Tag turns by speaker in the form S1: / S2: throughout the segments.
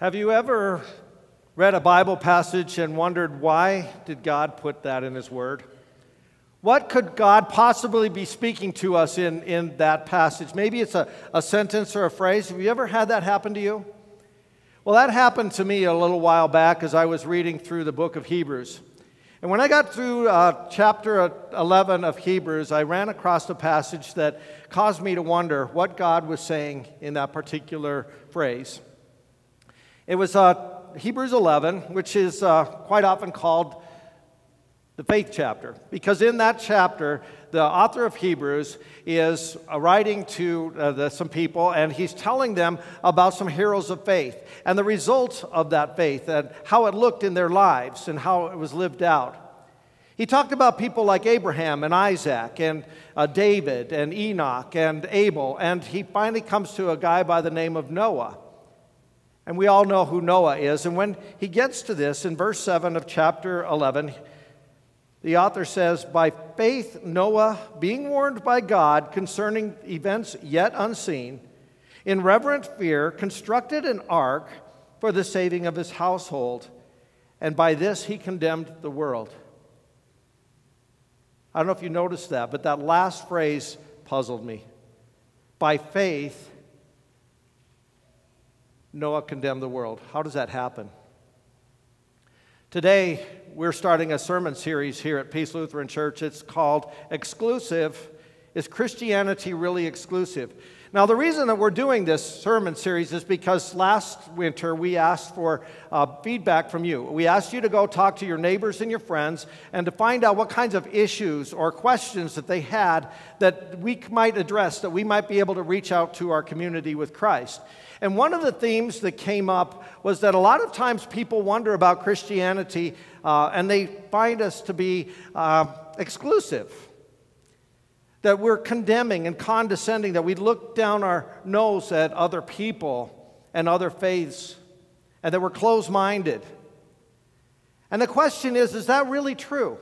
S1: Have you ever read a Bible passage and wondered why did God put that in His Word? What could God possibly be speaking to us in that passage? Maybe it's a sentence or a phrase. Have you ever had that happen to you? Well, that happened to me a little while back as I was reading through the book of Hebrews. And when I got through chapter 11 of Hebrews, I ran across a passage that caused me to wonder what God was saying in that particular phrase. It was Hebrews 11, which is quite often called the faith chapter, because in that chapter, the author of Hebrews is writing to some people, and he's telling them about some heroes of faith and the results of that faith and how it looked in their lives and how it was lived out. He talked about people like Abraham and Isaac and David and Enoch and Abel, and he finally comes to a guy by the name of Noah. And we all know who Noah is. And when he gets to this, in verse 7 of chapter 11, the author says, "By faith Noah, being warned by God concerning events yet unseen, in reverent fear constructed an ark for the saving of his household, and by this he condemned the world." I don't know if you noticed that, but that last phrase puzzled me. By faith, Noah condemned the world. How does that happen? Today, we're starting a sermon series here at Peace Lutheran Church. It's called Exclusive. Is Christianity Really Exclusive? Now, the reason that we're doing this sermon series is because last winter we asked for feedback from you. We asked you to go talk to your neighbors and your friends and to find out what kinds of issues or questions that they had that we might address, that we might be able to reach out to our community with Christ. And one of the themes that came up was that a lot of times people wonder about Christianity and they find us to be exclusive. That we're condemning and condescending, that we look down our nose at other people and other faiths, and that we're closed-minded. And the question is that really true?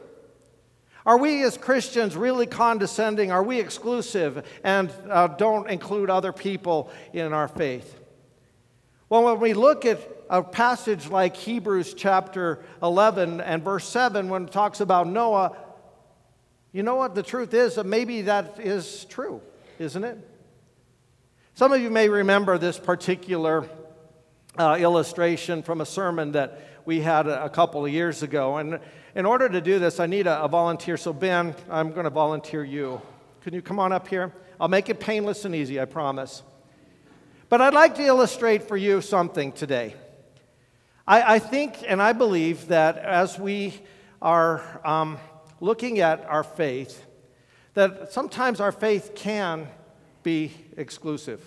S1: Are we as Christians really condescending? Are we exclusive and don't include other people in our faith? Well, when we look at a passage like Hebrews chapter 11 and verse 7, when it talks about Noah, you know what? The truth is that maybe that is true, isn't it? Some of you may remember this particular illustration from a sermon that we had a couple of years ago. And in order to do this, I need a volunteer. So Ben, I'm going to volunteer you. Can you come on up here? I'll make it painless and easy, I promise. But I'd like to illustrate for you something today. I think and I believe that as we are looking at our faith, that sometimes our faith can be exclusive.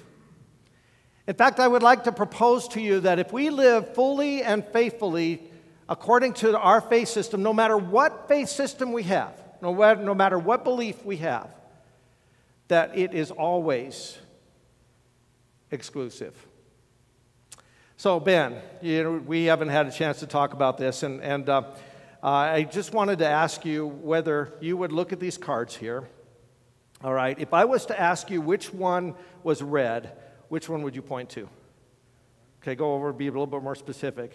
S1: In fact, I would like to propose to you that if we live fully and faithfully according to our faith system, no matter what faith system we have, no matter what belief we have, that it is always exclusive. So Ben, we haven't had a chance to talk about this, and I just wanted to ask you whether you would look at these cards here. All right, if I was to ask you which one was red, which one would you point to? Okay, go over and be a little bit more specific.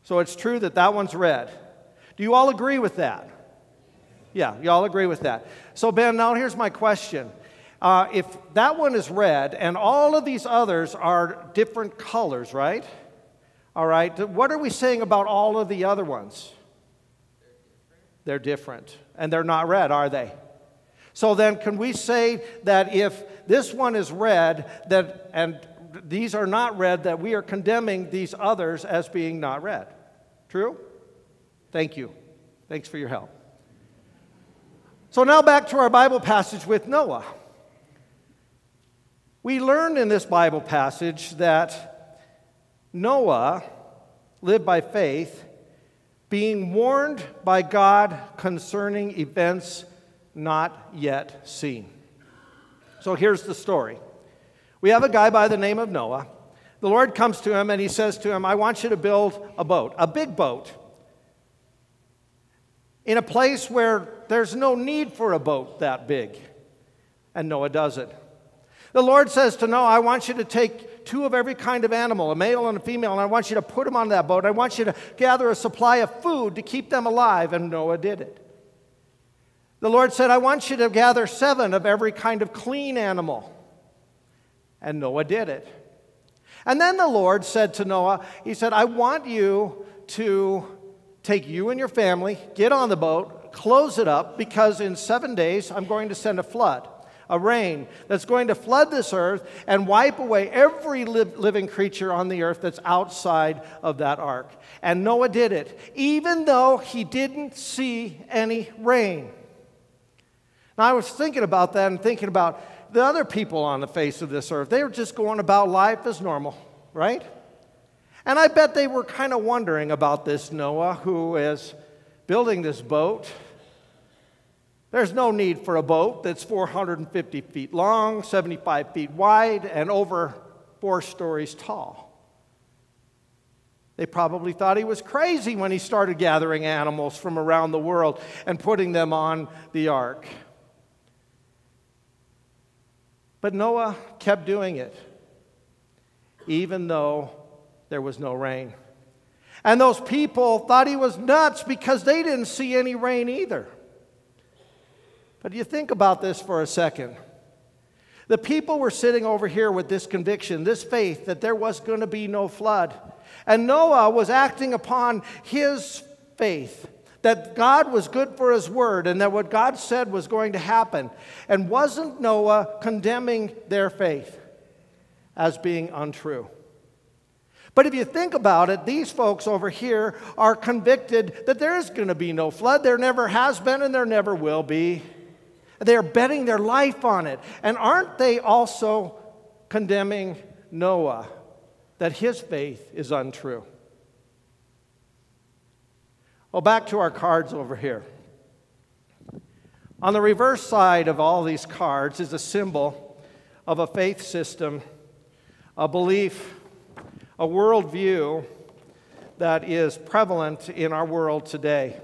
S1: So it's true that that one's red. Do you all agree with that? Yeah, you all agree with that. So Ben, now here's my question. If that one is red and all of these others are different colors, right? All right, what are we saying about all of the other ones? They're different. And they're not red, are they? So then can we say that if this one is red and these are not red, that we are condemning these others as being not red? True? Thank you. Thanks for your help. So now back to our Bible passage with Noah. We learn in this Bible passage that Noah lived by faith, being warned by God concerning events not yet seen. So here's the story. We have a guy by the name of Noah. The Lord comes to him and he says to him, I want you to build a boat, a big boat, in a place where there's no need for a boat that big. And Noah does it. The Lord says to Noah, I want you to take 2 of every kind of animal, a male and a female, and I want you to put them on that boat. I want you to gather a supply of food to keep them alive, and Noah did it. The Lord said, I want you to gather 7 of every kind of clean animal, and Noah did it. And then the Lord said to Noah, he said, I want you to take you and your family, get on the boat, close it up, because in 7 days I'm going to send a flood, a rain that's going to flood this earth and wipe away every living creature on the earth that's outside of that ark. And Noah did it, even though he didn't see any rain. Now, I was thinking about that and thinking about the other people on the face of this earth. They were just going about life as normal, right? And I bet they were kind of wondering about this Noah, who is building this boat. There's no need for a boat that's 450 feet long, 75 feet wide, and over 4 stories tall. They probably thought he was crazy when he started gathering animals from around the world and putting them on the ark. But Noah kept doing it, even though there was no rain. And those people thought he was nuts because they didn't see any rain either. But you think about this for a second. The people were sitting over here with this conviction, this faith that there was going to be no flood. And Noah was acting upon his faith, that God was good for his word and that what God said was going to happen. And wasn't Noah condemning their faith as being untrue? But if you think about it, these folks over here are convicted that there is going to be no flood. There never has been and there never will be. They're betting their life on it. And aren't they also condemning Noah that his faith is untrue? Well, back to our cards over here. On the reverse side of all these cards is a symbol of a faith system, a belief, a worldview that is prevalent in our world today.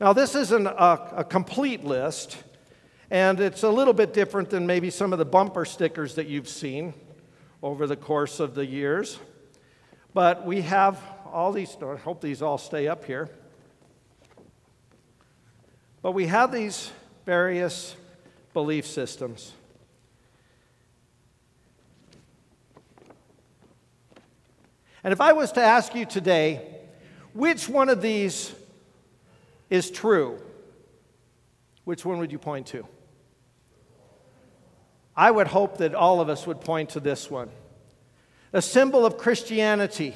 S1: Now, this isn't a complete list, and it's a little bit different than maybe some of the bumper stickers that you've seen over the course of the years. But we have all these, I hope these all stay up here. But we have these various belief systems. And if I was to ask you today, which one of these is true, which one would you point to? I would hope that all of us would point to this one. A symbol of Christianity,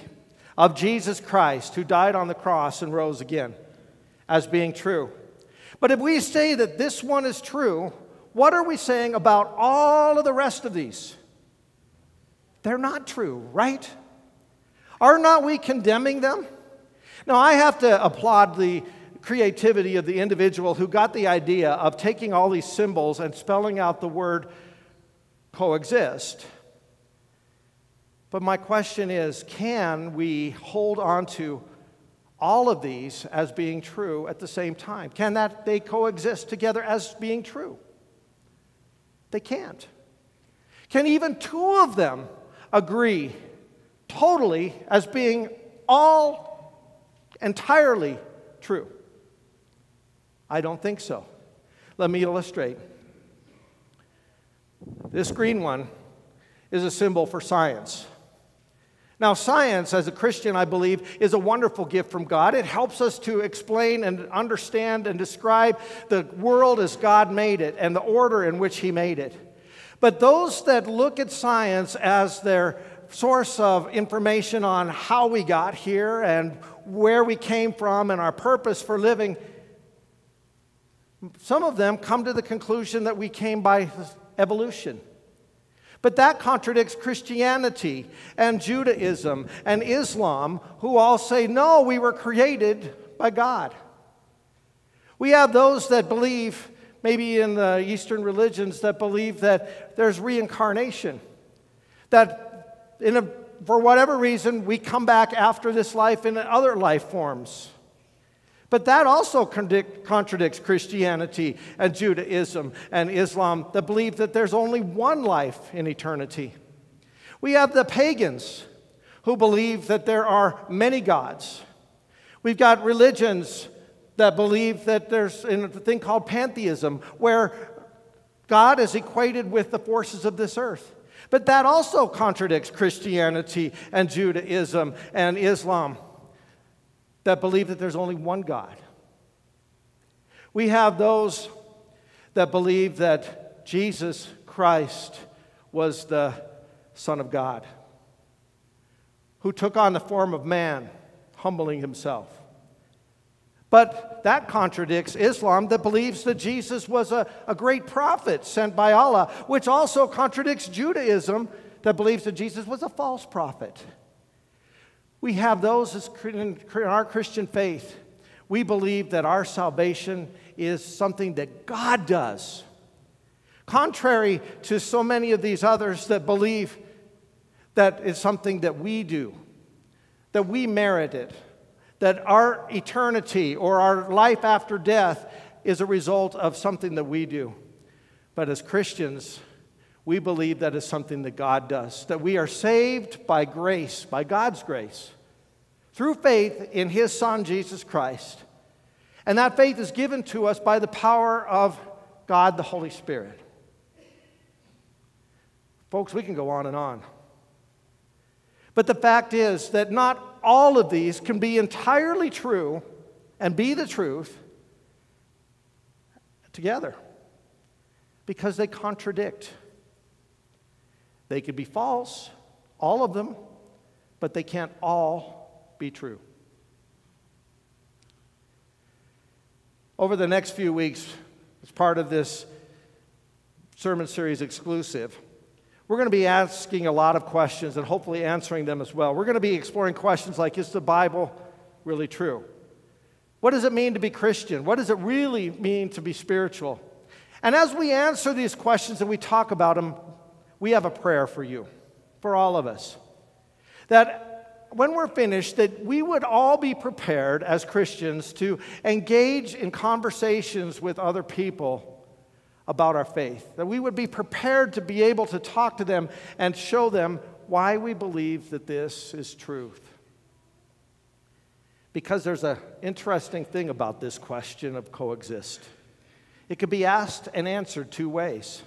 S1: of Jesus Christ, who died on the cross and rose again, as being true. But if we say that this one is true, what are we saying about all of the rest of these? They're not true, right? Are not we condemning them? Now, I have to applaud the creativity of the individual who got the idea of taking all these symbols and spelling out the word coexist. But my question is, can we hold on to all of these as being true at the same time? Can they coexist together as being true? They can't. Can even 2 of them agree totally as being all entirely true? I don't think so. Let me illustrate. This green one is a symbol for science. Now, science, as a Christian, I believe, is a wonderful gift from God. It helps us to explain and understand and describe the world as God made it and the order in which He made it. But those that look at science as their source of information on how we got here and where we came from and our purpose for living, some of them come to the conclusion that we came by evolution. But that contradicts Christianity and Judaism and Islam, who all say, no, we were created by God. We have those that believe, maybe in the Eastern religions, that believe that there's reincarnation, that for whatever reason we come back after this life in other life forms. But that also contradicts Christianity and Judaism and Islam that believe that there's only one life in eternity. We have the pagans who believe that there are many gods. We've got religions that believe that there's a thing called pantheism, where God is equated with the forces of this earth. But that also contradicts Christianity and Judaism and Islam that believe that there's only one God. We have those that believe that Jesus Christ was the Son of God, who took on the form of man, humbling himself. But that contradicts Islam that believes that Jesus was a great prophet sent by Allah, which also contradicts Judaism that believes that Jesus was a false prophet. We have those in our Christian faith. We believe that our salvation is something that God does. Contrary to so many of these others that believe that it's something that we do, that we merit it, that our eternity or our life after death is a result of something that we do. But as Christians, we believe that is something that God does, that we are saved by grace, by God's grace, through faith in His Son, Jesus Christ. And that faith is given to us by the power of God, the Holy Spirit. Folks, we can go on and on. But the fact is that not all of these can be entirely true and be the truth together, because they contradict. They could be false, all of them, but they can't all be true. Over the next few weeks, as part of this sermon series exclusive, we're going to be asking a lot of questions and hopefully answering them as well. We're going to be exploring questions like, is the Bible really true? What does it mean to be Christian? What does it really mean to be spiritual? And as we answer these questions and we talk about them, we have a prayer for you, for all of us. That when we're finished, that we would all be prepared as Christians to engage in conversations with other people about our faith, that we would be prepared to be able to talk to them and show them why we believe that this is truth. Because there's an interesting thing about this question of coexist. It can be asked and answered two ways.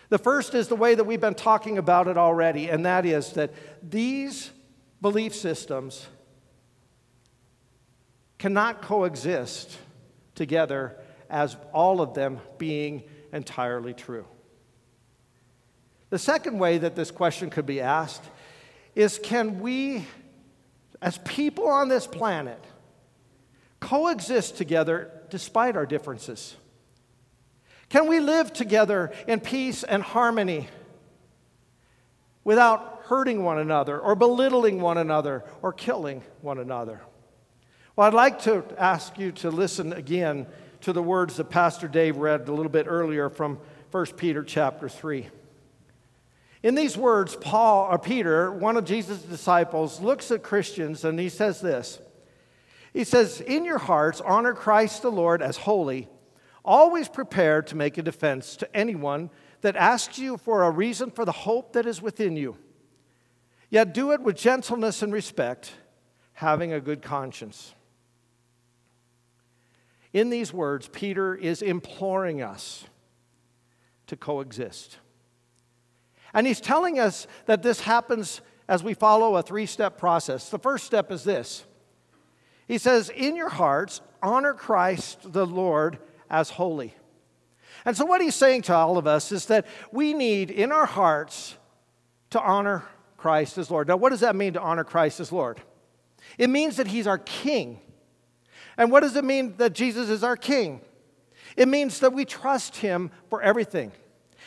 S1: The first is the way that we've been talking about it already, and that is that these belief systems cannot coexist together as all of them being entirely true. The second way that this question could be asked is, can we, as people on this planet, coexist together despite our differences? Can we live together in peace and harmony without hurting one another or belittling one another or killing one another? Well, I'd like to ask you to listen again to the words that Pastor Dave read a little bit earlier from 1 Peter chapter 3. In these words, Peter, one of Jesus' disciples, looks at Christians and he says this. He says, "In your hearts, honor Christ the Lord as holy, always prepared to make a defense to anyone that asks you for a reason for the hope that is within you. Yet do it with gentleness and respect, having a good conscience." In these words, Peter is imploring us to coexist. And he's telling us that this happens as we follow a three-step process. The first step is this. He says, "In your hearts, honor Christ the Lord as holy." And so what he's saying to all of us is that we need in our hearts to honor Christ as Lord. Now, what does that mean to honor Christ as Lord? It means that He's our King. And what does it mean that Jesus is our King? It means that we trust Him for everything.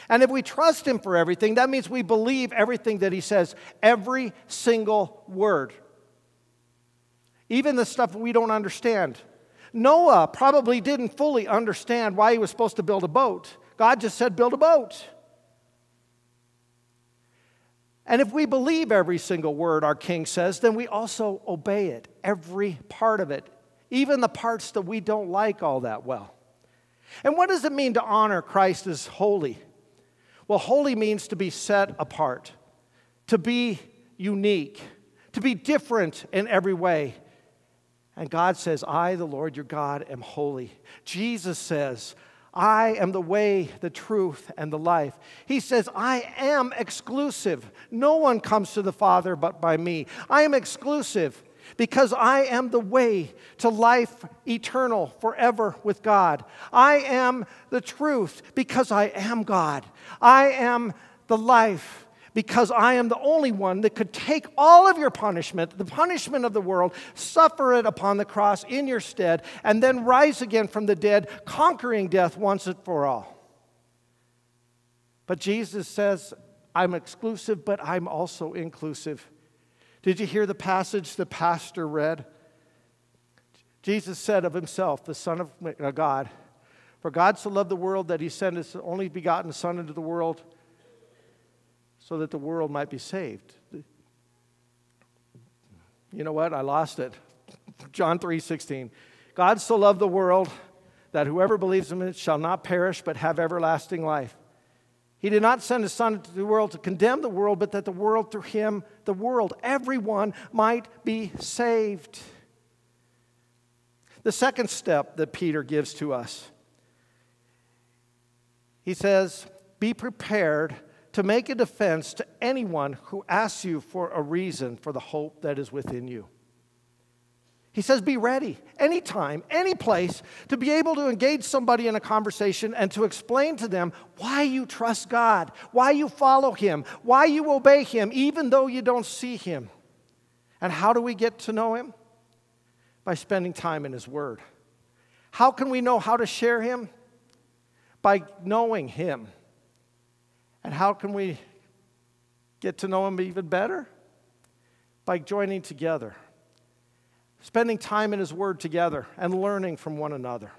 S1: And if we trust Him for everything, that means we believe everything that He says, every single word. Even the stuff we don't understand. Noah probably didn't fully understand why he was supposed to build a boat. God just said, build a boat. And if we believe every single word our King says, then we also obey it, every part of it. even the parts that we don't like all that well. And what does it mean to honor Christ as holy? Well, holy means to be set apart, to be unique, to be different in every way. And God says, I, the Lord your God, am holy. Jesus says, I am the way, the truth, and the life. He says, I am exclusive. No one comes to the Father but by me. I am exclusive because I am the way to life eternal forever with God. I am the truth because I am God. I am the life because I am the only one that could take all of your punishment, the punishment of the world, suffer it upon the cross in your stead, and then rise again from the dead, conquering death once and for all. But Jesus says, I'm exclusive, but I'm also inclusive. Did you hear the passage the pastor read? Jesus said of himself, the Son of God, for God so loved the world that he sent his only begotten Son into the world so that the world might be saved. You know what? I lost it. John 3:16. God so loved the world that whoever believes in it shall not perish but have everlasting life. He did not send his Son into the world to condemn the world, but that the world through him, the world, everyone might be saved. The second step that Peter gives to us, he says, be prepared to make a defense to anyone who asks you for a reason for the hope that is within you. He says, be ready, anytime, any place, to be able to engage somebody in a conversation and to explain to them why you trust God, why you follow him, why you obey him, even though you don't see him. And how do we get to know him? By spending time in his word. How can we know how to share him? By knowing him. And how can we get to know him even better? By joining together. Spending time in his word together and learning from one another.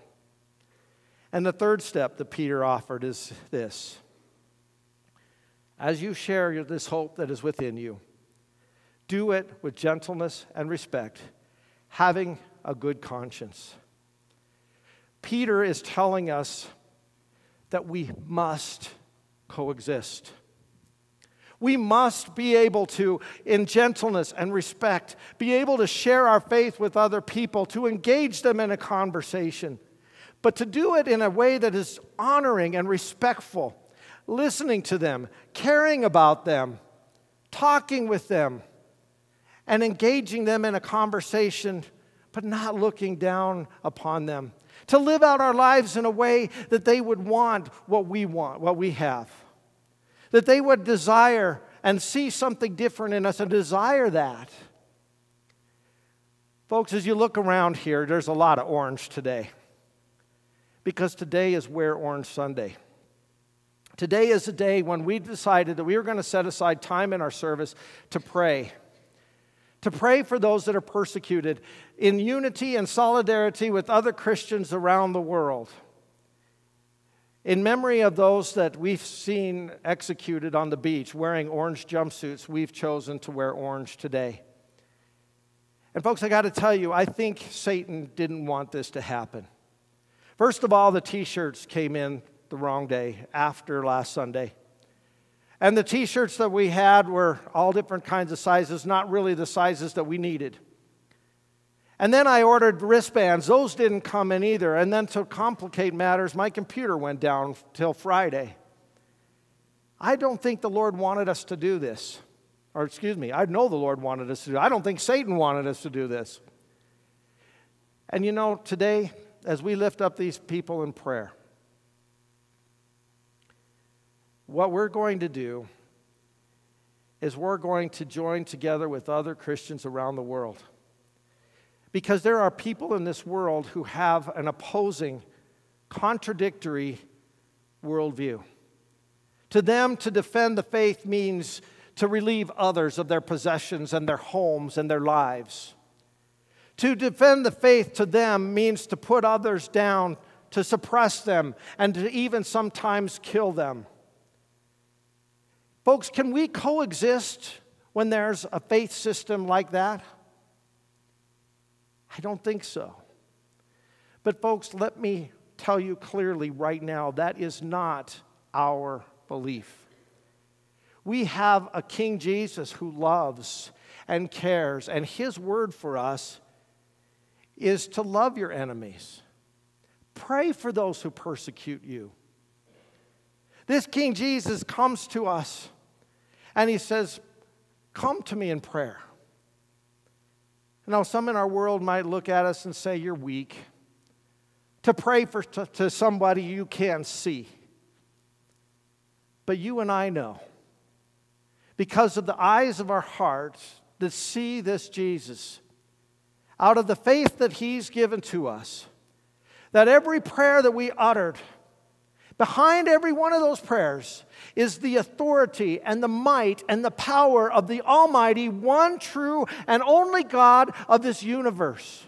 S1: And the third step that Peter offered is this. As you share this hope that is within you, do it with gentleness and respect, having a good conscience. Peter is telling us that we must coexist. We must be able to, in gentleness and respect, be able to share our faith with other people, to engage them in a conversation, but to do it in a way that is honoring and respectful, listening to them, caring about them, talking with them, and engaging them in a conversation, but not looking down upon them. To live out our lives in a way that they would want, what we have. That they would desire and see something different in us and desire that. Folks, as you look around here, there's a lot of orange today. Because today is Wear Orange Sunday. Today is a day when we decided that we were going to set aside time in our service to pray. To pray for those that are persecuted in unity and solidarity with other Christians around the world. In memory of those that we've seen executed on the beach wearing orange jumpsuits, we've chosen to wear orange today. And folks, I got to tell you, I think Satan didn't want this to happen. First of all, the t-shirts came in the wrong day after last Sunday. And the t-shirts that we had were all different kinds of sizes, not really the sizes that we needed. And then I ordered wristbands. Those didn't come in either. And then to complicate matters, my computer went down till Friday. I don't think the Lord wanted us to do this. Or excuse me, I know the Lord wanted us to do it. I don't think Satan wanted us to do this. And you know, today, as we lift up these people in prayer, what we're going to do is we're going to join together with other Christians around the world. Because there are people in this world who have an opposing, contradictory worldview. To them, to defend the faith means to relieve others of their possessions and their homes and their lives. To defend the faith to them means to put others down, to suppress them, and to even sometimes kill them. Folks, can we coexist when there's a faith system like that? I don't think so. But folks, let me tell you clearly right now, that is not our belief. We have a King Jesus who loves and cares, and his word for us is to love your enemies. Pray for those who persecute you. This King Jesus comes to us and he says, come to me in prayer. Now, some in our world might look at us and say, you're weak. To pray to somebody you can't see. But you and I know, because of the eyes of our hearts that see this Jesus, out of the faith that he's given to us, that every prayer that we uttered, behind every one of those prayers is the authority and the might and the power of the Almighty, one true and only God of this universe.